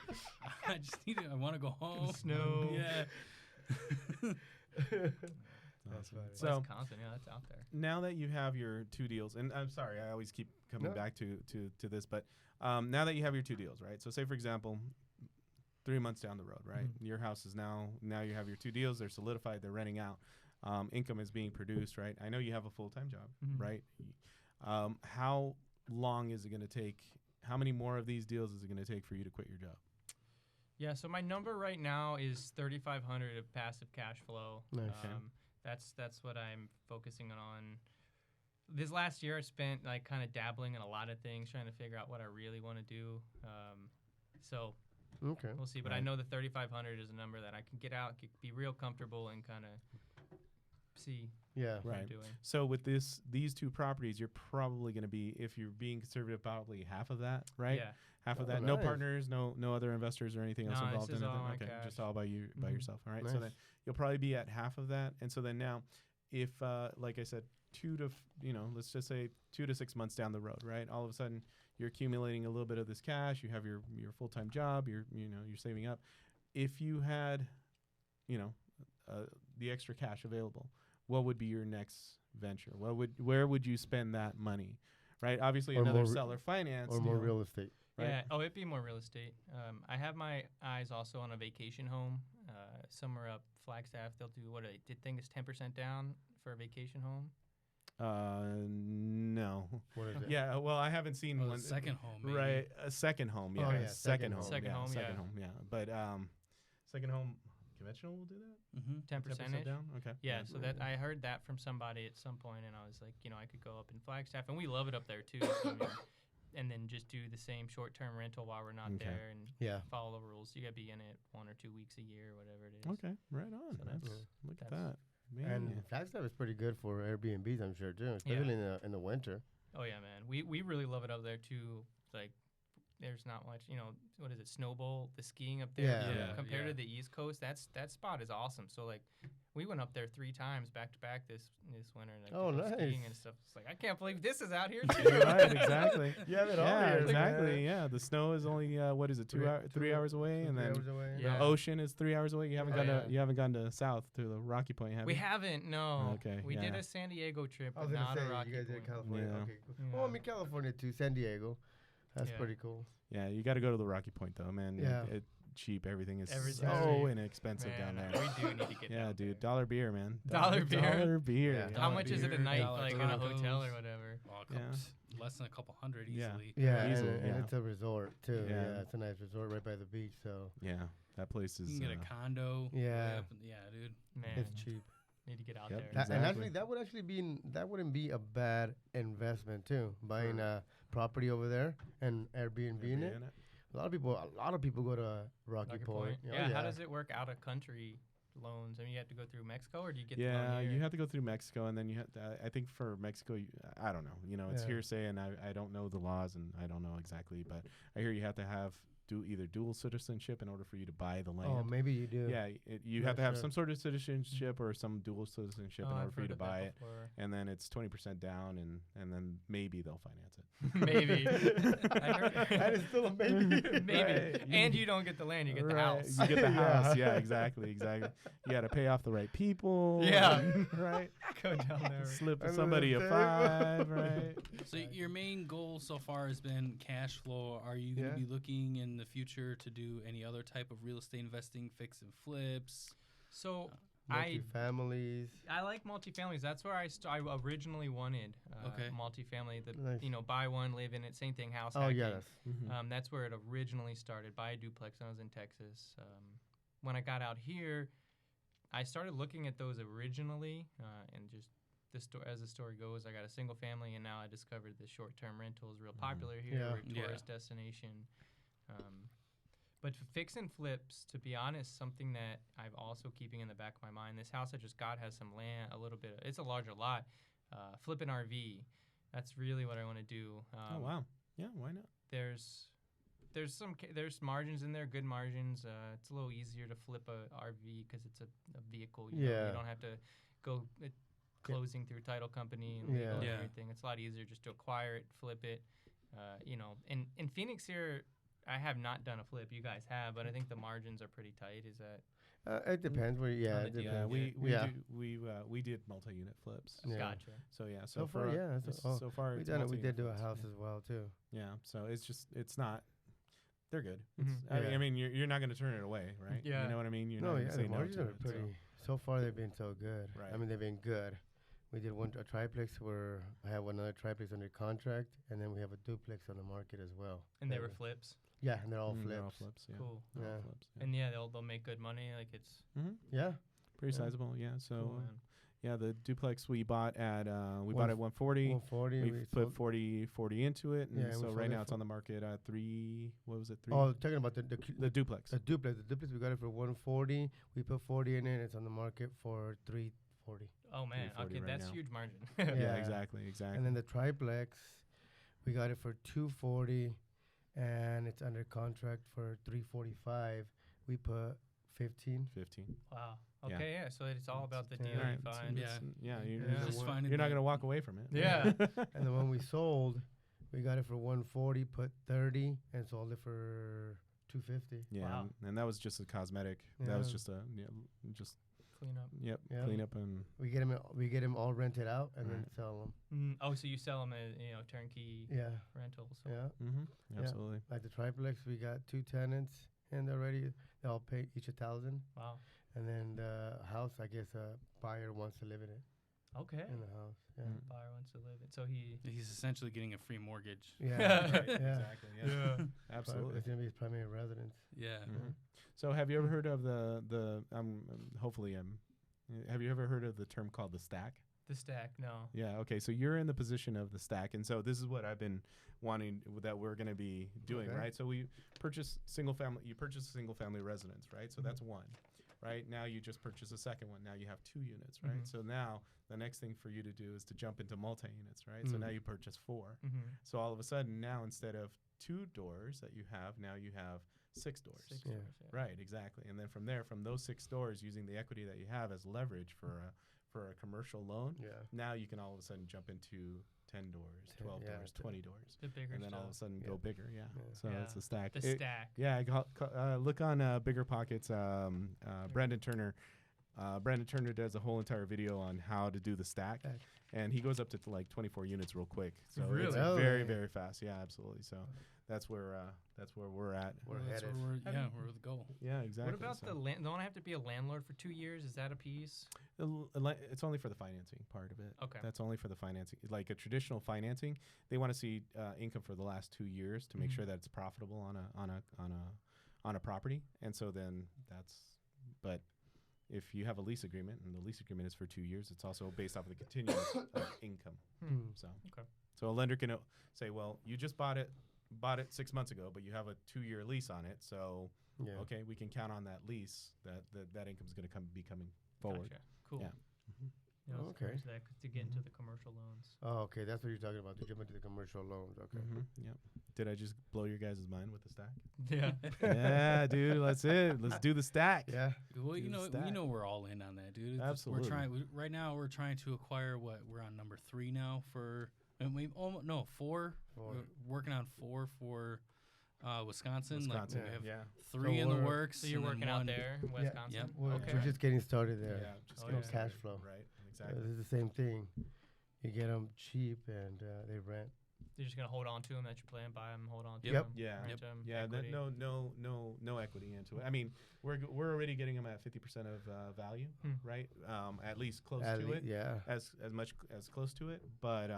I just need I want to go home. snow. Yeah. That's funny. So Wisconsin, yeah, that's out there. now that you have your two deals, and I'm sorry, I always keep coming No. back to this, but now that you have your two deals, right? So say for example, 3 months down the road, right? Mhm. Your house is now you have your two deals. They're solidified. They're renting out. Income is being produced, right? I know you have a full-time job, Mhm. right? How long is it going to take? How many more of these deals is it going to take for you to quit your job? Yeah, so my number right now is 3,500 of passive cash flow. Nice. That's what I'm focusing on. This last year I spent like kind of dabbling in a lot of things, trying to figure out what I really want to do. So Okay. We'll see. But I Right. know the 3,500 is a number that I can get out, be real comfortable, and kind of see Yeah. what I'm Right. doing. So with these two properties, you're probably going to be, if you're being conservative, probably half of that, right? Yeah. Half of Oh, that. No nice. partners, no other investors or anything else No, this involved is in it. all my Okay, cash. just all by you by Mhm. yourself. All right. So Nice. then you'll probably be at half of that. And so then now, if like I said, let's just say 2 to 6 months down the road, right? All of a sudden, you're accumulating a little bit of this cash. You have your full-time job. You're saving up. If you had, the extra cash available, what would be your next venture? Where would you spend that money? Right. Obviously, Or another more seller finance Or more deal, real estate. right? Yeah. Oh, it'd be more real estate. I have my eyes also on a vacation home somewhere up Flagstaff. They'll do what I did think is 10% down for a vacation home. No. What is it? Yeah. Well, I haven't seen Oh, one. second home, maybe. Right. A second home. Yeah. Oh, yeah, Second home. Second yeah, home, Second yeah. home. Yeah. But second home conventional will do that. Mm-hmm. 10%. down. Okay. Yeah, so that I heard that from somebody at some point, and I was like, I could go up in Flagstaff, and we love it up there too. So, and then just do the same short-term rental while we're not Okay. there, and Yeah. follow the rules. You got to be in it 1 or 2 weeks a year, whatever it is. Okay. Right on. So Look at that's- that. Man. And Flagstaff is pretty good for Airbnbs, I'm sure too, especially in the winter. Oh yeah, man. We really love it up there too. Like, there's not much, what is it, Snowball, the skiing up there. Yeah. Yeah, Compared yeah. to the East Coast, that spot is awesome. So like, we went up there 3 times back to back this winter. Like, Oh, to go skiing nice. and stuff. It's like, I can't believe this is out here too. Right. Exactly. You have it all Yeah. here. Exactly. Yeah. The snow is only what is it? 3 hours away, and 3 then hours away. Yeah. the ocean is 3 hours away. You haven't Oh, gone yeah. to south to the Rocky Point, have We you? haven't, no. Okay, We did yeah. a San Diego trip, I was but gonna not say a Rocky you guys did Point. California. Yeah. Okay, cool. Yeah. Oh, I'm in California too, San Diego. That's Yeah. pretty cool. Yeah. You got to go to the Rocky Point though, man. Yeah. It cheap. Everything is Everything's so cheap. inexpensive down Man, there. we do need to get Yeah, down dude. there. Dollar beer, man. Dollar beer? Dollar beer. Yeah. Yeah. How much is it a beer, night, dollar like in a tacos. hotel or whatever? Well, Yeah. less than a couple hundred Yeah. easily. Yeah, Easily, and yeah. it's a resort too. Yeah. Yeah. It's a nice resort right by the beach. So Yeah. That place is. You can get a condo. Yeah. Yeah, dude. Man, it's cheap. need to get out Yep. there. And Exactly. actually, that wouldn't be a bad investment too. Buying a property over there and Airbnb in it. A lot of people go to Rocky Rocky Point. Point. Oh, Yeah, how does it work out of country loans? I mean, you have to go through Mexico, or do you get the Yeah, loan here? you have to go through Mexico, and then you have to, I think for Mexico, I don't know. It's Yeah. hearsay, and I don't know the laws, and I don't know exactly, but I hear you have to have either dual citizenship in order for you to buy the land. Oh, maybe you do. Yeah, you Not have to have sure. some sort of citizenship or some dual citizenship Oh, in order I've for you heard to of that buy it, before. and then it's 20% down, and then maybe they'll finance it. Maybe. I heard- That is still a maybe. Maybe. Right. And you don't get the land, you get the Right, house. You get the Yeah. house. Yeah, exactly. You got to pay off the right people. Yeah. Right. Go down there. Slip Under somebody the a table. 5. Right. So your main goal so far has been cash flow. Are you going to Yeah. be looking in the future to do any other type of real estate investing, fix and flips? So Multi-families. I like multifamilies. That's where I originally wanted Okay. multifamily. Nice. Buy one, live in it. Same thing, house Oh, hacking. yes. That's where it originally started. Buy a duplex when I was in Texas. When I got out here, I started looking at those originally, and just as the story goes, I got a single family, and now I discovered the short-term rental is real popular here. Yeah. We're a tourist destination. But fix and flips, to be honest, something that I'm also keeping in the back of my mind. This house I just got has some land, a little bit. It's a larger lot. Flip an RV. That's really what I want to do. Oh wow. Yeah. Why not? There's there's margins in there, good margins. It's a little easier to flip a RV because it's a vehicle. You Yeah. don't have to go closing through title company and legal Yeah. and Yeah. everything. It's a lot easier just to acquire it, flip it. In Phoenix here, I have not done a flip. You guys have, but I think the margins are pretty tight. Is that It depends. It Yeah, depends. we did multi-unit flips. Yeah. gotcha? So yeah. So So far, for yeah. so far We it's did multi-unit do a flips, house yeah. as well too. Yeah. So it's not. They're good. Mhm. Yeah. I mean, you're not going to turn it away, right? Yeah. You know what I mean? You're No, not yeah, going to the say no margins to are it. pretty. So far, they've been so good. Right. I mean, they've been good. We did a triplex where I have another triplex under contract, and then we have a duplex on the market as well. And they were Uh, flips. Yeah, and they're all They're all flips. flips. Yeah. Cool. They're all Yeah. flips. Yeah. And yeah, they'll make good money. Like it's Mm-hmm. Yeah. Pretty Yeah. sizable. Yeah. So cool, man. Yeah, the duplex we bought at bought at 140. 140. We put sold- 40 into it, and Yeah, we so sold right it now it's for- on the market at 3. What was it? 3. Oh, talking about the the duplex. the duplex. The duplex, we got it for 140. We put 40 in it. It's on the market for 340. Oh man, 340 okay, right that's now. huge margin. yeah, Yeah. exactly. And then the triplex, we got it for 240, and it's under contract for 345. We put 15. 15. Wow. Yeah. Okay, yeah. So it's all about the Yeah. deal you Right. find. Yeah. Yeah, Yeah. you're, Just finding you're not the- gonna walk away from it. Yeah. And the one we sold, we got it for 140, put 30, and sold it for 250. Yeah, Wow. and that was just a cosmetic. That was Yeah. just a just Clean up. Yeah. clean up and We get them all rented out and then sell them. Oh, so you sell them as turnkey Yeah, rentals. yeah. mm-hmm, absolutely. Like the triplex, we got 2 tenants, and already they all pay each 1,000. Wow. And then the house, I guess a buyer wants to live in it, Okay. in the house. Yeah, Mm. Buyer wants to live it. So he. He's essentially getting a free mortgage. yeah, Right, yeah. exactly. Yeah, But absolutely. it's gonna be his primary residence. Yeah. Mhm. So, have you ever heard of the hopefully have you ever heard of the term called the stack? The stack, no. Yeah. Okay. So you're in the position of the stack, and so this is what I've been wanting that we're going to be doing, Okay. right? So we purchase single family. You purchase a single family residence, right? So that's one, right? Now you just purchase a second one. Now you have 2 units, right? Mhm. So now the next thing for you to do is to jump into multi units, right? So Mhm. now you purchase 4. Mm-hmm. So all of a sudden now instead of 2 doors that you have, now you have 6 doors. Yeah. Right, exactly. And then from there, from those 6 doors, using the equity that you have as leverage for a commercial loan, Yeah. now you can all of a sudden jump into 10 doors, 12 yeah, doors, 10. 20 doors, The bigger and then all of a stuff. sudden Yeah. go bigger. Yeah. Yeah. So Yeah. it's a stack. The stack. Yeah, look on Bigger Pockets. Brandon Turner. Brandon Turner does a whole entire video on how to do the stack, Stack. and he goes up to like 24 units real quick. So it's Really? very Really? very fast. Yeah, absolutely. So that's where we're at. We're That's headed. where Have you- we're the goal. Yeah, exactly. What about so. don't I have to be a landlord for 2 years? Is that a piece? It's only for the financing part of it. Okay. That's only for the financing. Like a traditional financing, they want to see income for the last 2 years to make Mhm. sure that it's profitable on a property. And so then but if you have a lease agreement and the lease agreement is for 2 years, it's also based off of the continuous of income. Mm. So Okay. so a lender can say, well, you just bought it 6 months ago, but you have a 2-year lease on it. So Yeah. okay, we can count on that lease that income is going to be coming forward. Gotcha. Cool. Yeah. Yeah, I was Okay. curious that to get into the commercial loans. Oh, okay. That's what you're talking about. To jump into the commercial loans. Okay. Yep. Did I just blow your guys' mind with the stack? Yeah. Yeah, dude. That's it. Let's do the stack. Yeah. Well, Do the we stack. know we're all in on that, dude. Absolutely. We're trying. Right now, we're trying to acquire what we're on number 3 now for. And we almost 4. 4. We're working on 4 for Wisconsin. Wisconsin. Like we have Yeah. 3 So in the we're- works. So you're and then working out one- there in Wisconsin? Yep. We're, Okay. we're just getting started there. Yeah. Just Oh, getting yeah. Cash started. flow. Right. This Exactly. is the same thing. You get them cheap and they rent. You're just gonna hold on to them that you plan, buy them, hold on to Yep. them. Yeah. rent 'em, Yeah. equity. No equity into it. I mean, we're already getting them at 50% of value, Hmm. right? At least close At to lea- it. Yeah. As much as close to it, but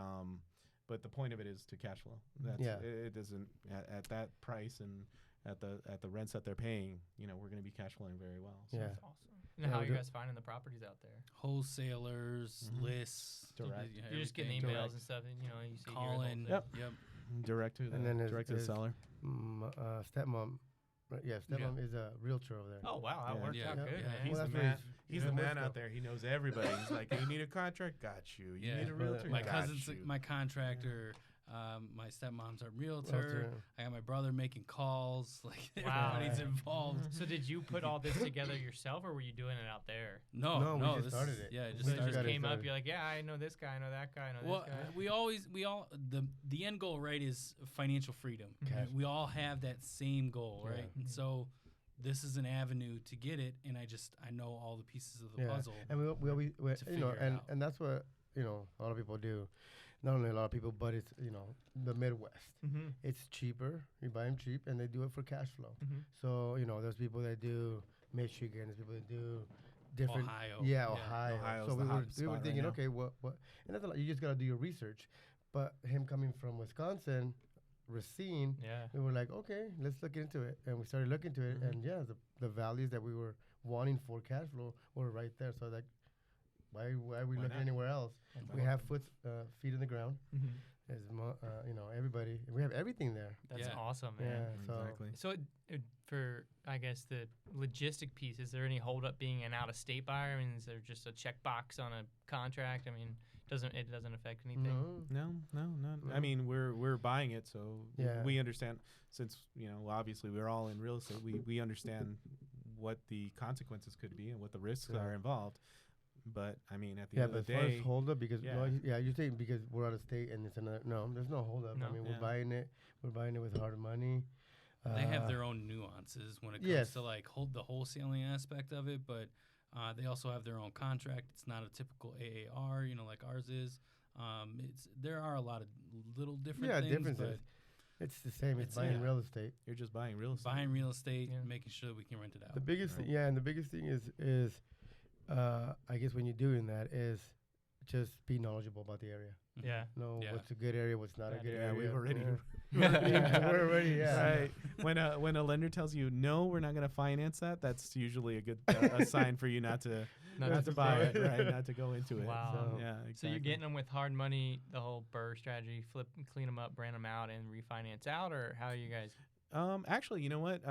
the point of it is to cash flow. That's Yeah. it doesn't at that price and at the rents that they're paying, we're going to be cash flowing very well. So. Yeah. That's awesome. And Yeah, how are we you do- guys finding the properties out there? Wholesalers, Mhm. lists, Direct. yeah, You're just getting everything. emails Direct. and stuff, and you see Calling. here. Yep. Direct to the And then there's- direct to the there's- seller. Stepmom. Right, yeah, stepmom is a realtor over there. Oh wow, that Yeah. worked Yeah. out Yeah. good, Yeah. man. He's Well, the that's man. what He's yeah, the man Wisco. out there. He knows everybody. He's like, you need a contract? Got you. You Yeah. need a realtor? My My Got cousin's you. my contractor. My stepmom's a realtor. Realtor. I got my brother making calls. Like Wow. everybody's involved. So did you put all this together yourself, or were you doing it out there? No, No, we just this started is- it. Yeah, it We just So it got just started. it came up. started. You're like, yeah, I know this guy, I know that guy, I know Well, this guy. we all the end goal, right, is financial freedom. Okay. We all have that same goal, Yeah. right? And so this is an avenue to get it, and I know all the pieces of the Yeah. puzzle. And we to figure it out. and that's what a lot of people do. Not only a lot of people, but it's the Midwest. Mm-hmm. It's cheaper. You buy them cheap, and they do it for cash flow. Mm-hmm. So there's people that do Michigan. There's people that do different. Ohio. Yeah, Yeah. Ohio. Ohio's So the we hot were spot right thinking, now. okay, what? And that's a lot. You just gotta do your research. But him coming from Wisconsin, Racine, Yeah. we were like, okay, let's look into it, and we started looking into it, Mhm. and the values that we were wanting for cash flow were right there. So that why are we Why looking not? anywhere else? We have feet in the ground. Mm-hmm. There's everybody. We have everything there. That's Yeah. awesome, Yeah. man. So Exactly. So for I guess the logistic piece, is there any hold up being an out of state buyer? I mean, is there just a checkbox on a contract? I mean, it doesn't affect anything. no. No. I mean, we're buying it, so Yeah. we understand. Since obviously we're all in real estate, we understand what the consequences could be and what the risks Yeah. are involved. But I mean, at the Yeah, end but of as the far day, as hold up, because yeah. you think because we're out of state and it's another. No, there's no hold up. No. I mean, Yeah. we're buying it. We're buying it with hard money. They have their own nuances when it comes yes. to like the wholesaling aspect of it, but they also have their own contract. It's not a typical AAR, like ours is. There are a lot of little different things, differences. It's the same as It's- buying yeah. real estate. you're just buying real but estate. buying real estate, Yeah. making sure that we can rent it out. The biggest Right. thing, and the biggest thing is I guess when you're doing that is just be knowledgeable about the area. Mhm. Yeah. Know Yeah. what's a good area, what's not a Yeah, good yeah, area. we've already. We're already, yeah. Right. When a lender tells you no, we're not going to finance that, that's usually a good a sign for you not to buy it, right? Not to go into it. Wow. So- Yeah. Exactly. So you're getting them with hard money, the whole BRRRR strategy, clean them up, brand them out, and refinance out, or how are you guys? Actually, you know what?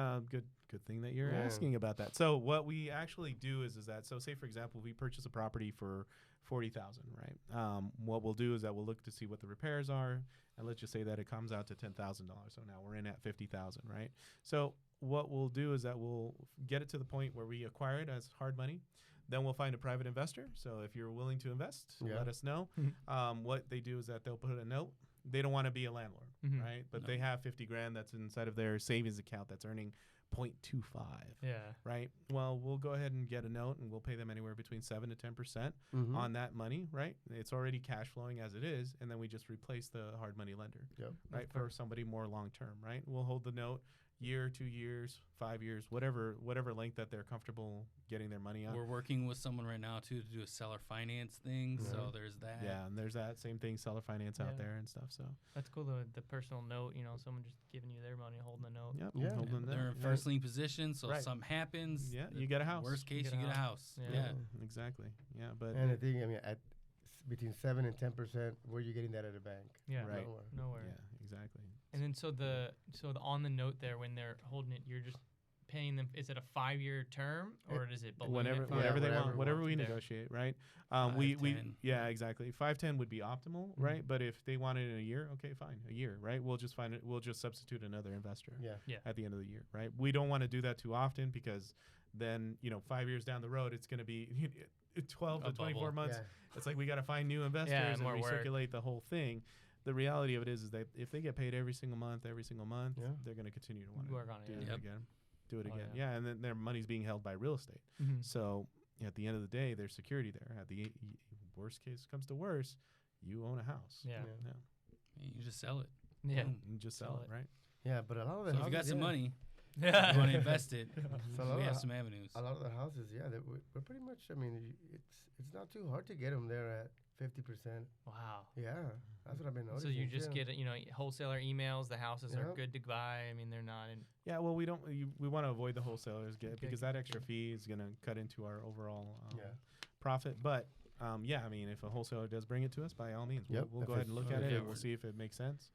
Good thing that you're Yeah. asking about that. So what we actually do is that, so say for example, we purchase a property for $40,000, right? What we'll do is that we'll look to see what the repairs are, and let's just say that it comes out to $10,000. So now we're in at $50,000, right? So what we'll do is that we'll get it to the point where we acquire it as hard money. Then we'll find a private investor. So if you're willing to invest, Yeah. let us know. What they do is that they'll put a note. They don't want to be a landlord, Mhm. right? But No. they have 50 grand that's inside of their savings account that's earning 0.25, Yeah. right? Well, we'll go ahead and get a note, and we'll pay them anywhere between 7 to 10% Mhm. on that money, right? It's already cash flowing as it is, and then we just replace the hard money lender, Yep. right? For somebody more long term, right? We'll hold the note year, 2 years, 5 years, whatever length that they're comfortable getting their money on. We're working with someone right now too to do a seller finance thing, so Yeah. there's that. Yeah, and there's that same thing, seller finance out Yeah. there and stuff. So That's cool. The personal note, someone just giving you their money, holding the note. yep, Yeah. holding They're in that. first lien position, so Right. if something happens, Yeah, the you get a house. Worst case, get you a get a house. Yeah. Yeah. Exactly. Yeah, but And the thing, I mean, between 7 and 10%, where you getting that at a bank? Yeah. Right. Nowhere. Nowhere. yeah, exactly. And then so the on the note there, when they're holding it, you're just paying them. Is it a 5-year term, or is it balloon Whenever, it? whatever they whatever want, whatever we there. negotiate, right? 5-10. Yeah, exactly. 5-10 would be optimal, right? But if they want it in a year, okay, fine, a year, right? We'll just find it. We'll just substitute another investor Yeah. at the end of the year, right? We don't want to do that too often because then 5 years down the road, it's going to be 12 to A 24 bubble. months. Yeah. It's like we got to find new investors Yeah, and more work. recirculate the whole thing. The reality of it is that if they get paid every single month, Yeah. they're going to continue to want to Work on it, do yeah. it Yep. again. Do it Oh, again. yeah. Yeah, and then their money's being held by real estate. Mhm. So at the end of the day, there's security there. At the worst case comes to worst, you own a house. Yeah. Yeah. You just sell it. Yeah. Boom. You just Sell sell it, it. right? Yeah, but a lot of the So if you houses, got some yeah. money, you Yeah. want to invest it, So a lot we of have hou- some avenues. A lot of the houses, yeah, we're pretty much. I mean, it's not too hard to get them there at 50%. Wow. Yeah, that's what I've been So noticing. you just too. get wholesaler emails. The houses are Yep. good to buy. I mean, they're not in. Yeah, well, we don't. We want to avoid the wholesalers Okay, because that extra fee is going to cut into our overall Yeah. profit. But yeah, I mean, if a wholesaler does bring it to us, by all means, Yep, we'll if go ahead and it's- look at if it it and we'll see if it makes sense.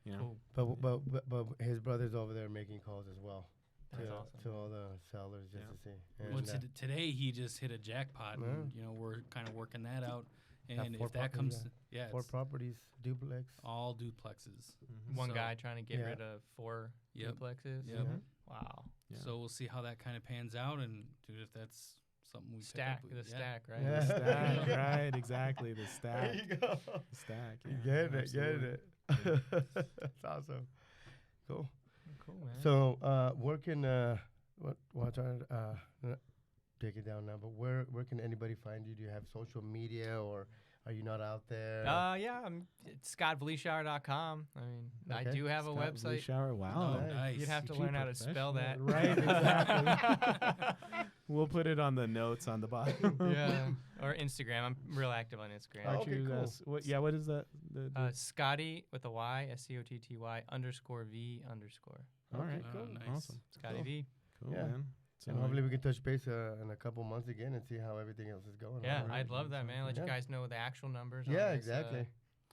Cool. But his brother's over there making calls as well That's to, awesome. to all the sellers just Yeah. to see. Well, And, today he just hit a jackpot, and Yeah. we're kind of working that out. Have And four if that properties, comes, yeah, four it's properties, duplex. all duplexes. One So- guy trying to get Yeah. rid of 4 Yep. duplexes. Yep. Mhm. Wow. Yeah. So we'll see how that kind of pans out, and dude, if that's something we Stack. pick The up, stack, right? Yeah. The stack, right? Exactly, the stack. There you go. The stack. You Yeah, get it, absolutely. get it. That's awesome. Cool. Cool, man. So, where can what trying to take it down now? But where can anybody find you? Do you have social media, or are you not out there? Yeah, it's ScottVleeschouwer.com. I mean, I Okay. do have a Scott website. Vleeschouwer. Wow. Oh, nice. You'd have to You learn too how to spell that. professional. Right, exactly. We'll put it on the notes on the bottom. Yeah. Or Instagram. I'm real active on Instagram. Oh, Aren't okay, you, cool. what is that? Scotty with a Y, SCOTTY _V_. All right, Oh, cool. nice. Awesome. Scotty Cool. V. Cool, Yeah. man. So And hopefully we can touch base in a couple months again and see how everything else is going. Yeah, All right. I'd love that, man. Let you Yeah. guys know the actual numbers. On Yeah, this, exactly.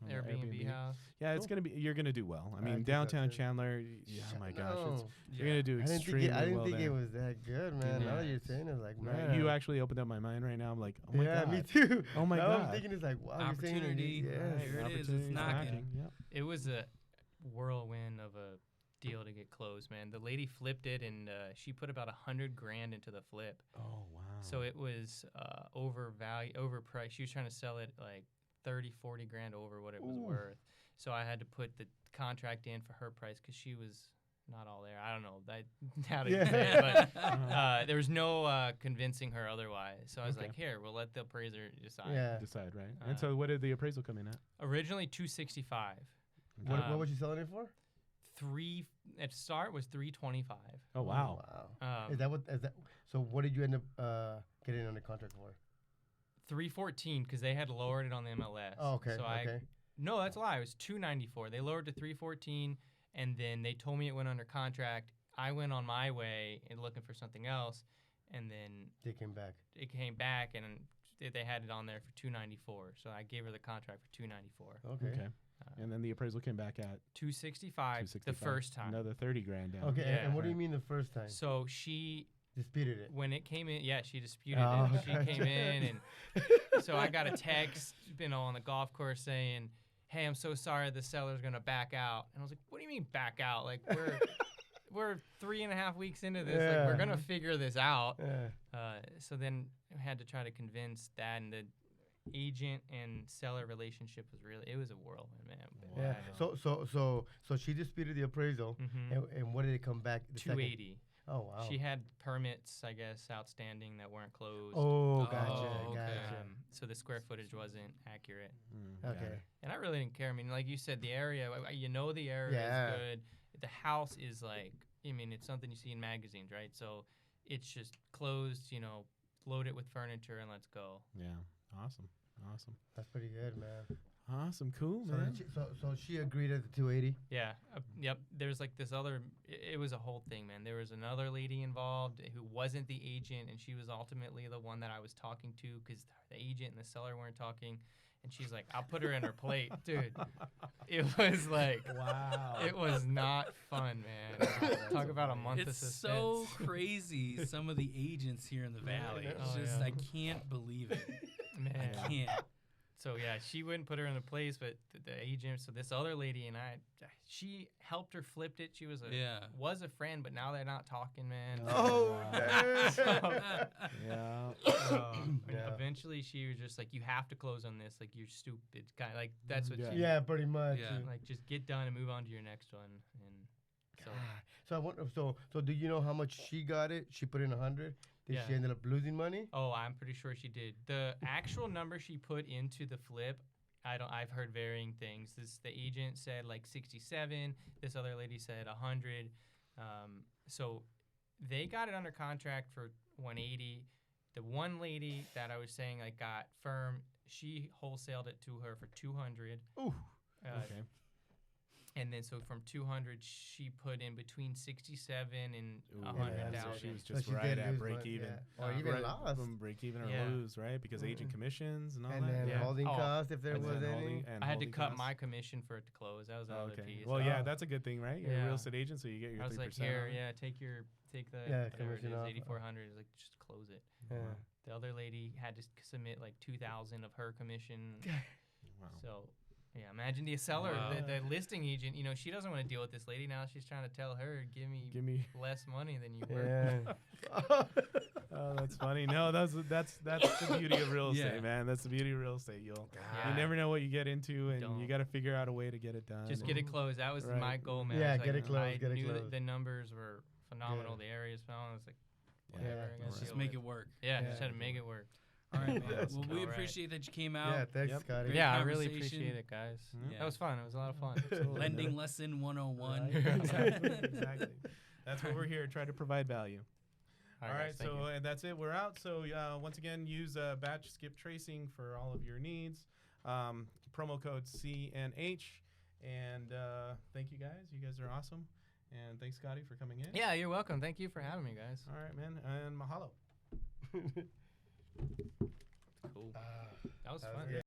on the Airbnb house. Yeah, it's Cool. gonna be. You're gonna do well. I I mean, think downtown that's it. Chandler. Yeah, oh my gosh, it's, Yeah. you're gonna do I didn't extremely think well it there. was that good, man. Now that you're Nice. saying it, like, Right, man. you actually opened up my mind right now. I'm like, oh my yeah, god. me too. Oh my now god. I'm thinking it's like, wow, you're saying Opportunity. it. Yes. Right, here it is. It's Opportunity's knocking. Yep. It was a whirlwind of a deal to get closed, man. The lady flipped it, and she put about $100,000 into the flip. Oh wow. So it was overpriced. She was trying to sell it like 30-40 grand over what it was worth. So I had to put the contract in for her price because she was not all there. I don't know. I doubt it. Yeah. But there was no convincing her otherwise. So I was Okay. like, here, we'll let the appraiser decide. Yeah. Decide right. And so, what did the appraisal come in at? Originally 265. What was you selling it for? At start was 325. Oh wow. Wow. Is that? So what did you end up getting under contract for? 314 because they had lowered it on the MLS. Oh, okay. So no, that's a lie. It was 294. They lowered to 314, and then they told me it went under contract. I went on my way and looking for something else, and then They came back. it came back and they had it on there for 294. So I gave her the contract for 294. Okay. And then the appraisal came back at 265 the first time. Another 30 grand down. Okay. Yeah. And what do you mean the first time? So she Disputed it. when it came in, yeah, she disputed Oh, it. She gotcha. came in, and so I got a text, on the golf course saying, "Hey, I'm so sorry, the seller's gonna back out." And I was like, "What do you mean back out? Like we're 3.5 weeks into this. Like we're gonna figure this out." Yeah. So then I had to try to convince that, and the agent and seller relationship was it was a whirlwind, man. But Yeah. I don't- So she disputed the appraisal, Mhm. and what did it come back? The second? 280. Oh wow. She had permits, I guess, outstanding that weren't closed. Oh, gotcha, Oh, okay. gotcha. So the square footage wasn't accurate. Okay. And I really didn't care. I mean, like you said, the area, the area Yeah. is good. The house is like, it's something you see in magazines, right? So it's just closed, load it with furniture and let's go. Yeah. Awesome. That's pretty good, man. Awesome. Cool, So, man. so she agreed at the 280. Yeah. Yep. There's like this other, it was a whole thing, man. There was another lady involved who wasn't the agent, and she was ultimately the one that I was talking to because the agent and the seller weren't talking. And she's like, "I'll put her in her plate." Dude, it was like, Wow. it was not fun, man. Talk about a month of It's suspense. so crazy. Some of the agents here in the valley. It's Oh, just yeah. I can't believe it. Man. I can't. So yeah, she wouldn't put her in the place, but the agent. So this other lady and she helped her, flipped it. She was a friend, but now they're not talking, man. Oh, Yeah. Yeah. Eventually, she was just like, "You have to close on this. Like you're stupid." Kind of like that's what. Yeah. She, Yeah, pretty much. Yeah. Like just get done and move on to your next one. And so So I wonder. So do you know how much she got it? She put in 100. Did Yeah. she ended up losing money? Oh, I'm pretty sure she did. The actual number she put into the flip, I've heard varying things. The agent said like 67. This other lady said 100. So they got it under contract for 180. The one lady that I was saying like got firm, she wholesaled it to her for 200. Ooh. Okay. And then so from 200, she put in between 67 and Ooh, 100,000. so she was So just she right did at lose break money, even. yeah. Or even lost. From break even or Yeah. lose, right? Because agent commissions and all And that. then Yeah. holding Oh, costs if there And was then any. holding- and I had to holding cut costs. my commission for it to close. That was the other Okay. piece. Well, yeah, Oh. that's a good thing, right? You're a Yeah. real estate agent, so you get your I was 3%. like, here, on it. yeah, take the Yeah, whatever it commission is, off. 8,400. Is like just close it. Yeah. The other lady had to submit like 2,000 of her commission. Wow. So, yeah, imagine the seller, Wow. the listing agent. She doesn't want to deal with this lady now. She's trying to tell her, give me less money than you worth. Yeah. Oh, that's funny. No, that's the beauty of real estate, Yeah. man. That's the beauty of real estate. You Yeah. never know what you get into, and Don't. you got to figure out a way to get it done. Just and- get it closed. That was Right. my goal, man. Yeah, I was get like, it closed, I get it knew that closed. the numbers were phenomenal. Yeah. The area's phenomenal. I was like, Yeah. whatever. Yeah. I gotta Let's deal just make with it work. Yeah, Yeah. just had to make it work. All right, man. Let's Well, go. we All right. appreciate that you came Yeah, out. thanks, Yep. Scotty. Great Yeah, I really conversation. appreciate it, guys. Yeah. That was fun. It was a lot of fun. Absolutely. Lending lesson 101. Exactly. That's what we're here to try to provide value. All right, guys, thank so you. and that's it. We're out. So once again, use batch skip tracing for all of your needs. Promo code CNH. And thank you guys. You guys are awesome. And thanks, Scotty, for coming in. Yeah, you're welcome. Thank you for having me, guys. All right, man. And mahalo. Cool. That was fun.